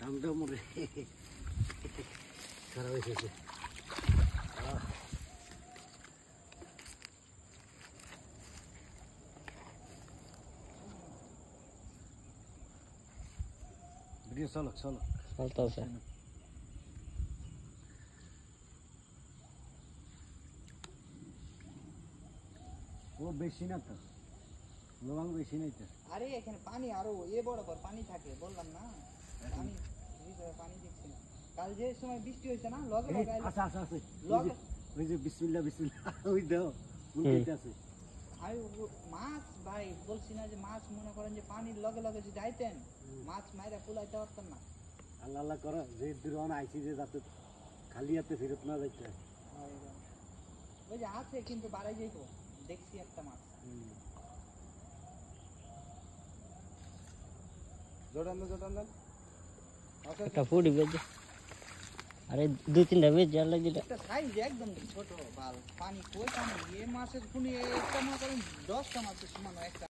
ঘামটা মরে খারাপ হয়েছে। ভিডিও চলক চলতেছে। ও বেশি না তো, লবণ বেশি নাই তো। আরে এখানে পানি আরো বরাবর পানি থাকে, বললাম না পানি পানি দেখছি না। কাল যে সময় বৃষ্টি হয়েছে না লগে লগে আচ্ছা লগে ওই যে বিসমিল্লাহ ওই দাও উল্টে আছে। আমি মাছ ভাই বলছি না যে মাছ মনে করেন যে পানির লগে লগে যদি আইতেন মাছ মাইরা কুলাইতে পারতেন না। আল্লাহ আল্লাহ করো যে দূরণ আইছি যে যাতে খালি হাতে ফেরত না যাইতে হয়। ওই যে আছে কিন্তু বাড়াই যাইবো, দেখছি একটা মাছ। একটা ফুটি বেজে, আরে দুই তিনটা বেজে আর লাগে একটা সাইজ একদম ছোট বাল, পানি কই পানি, এ মাছের কোন একটা মনে করেন 10টা মাছের সমান একটা।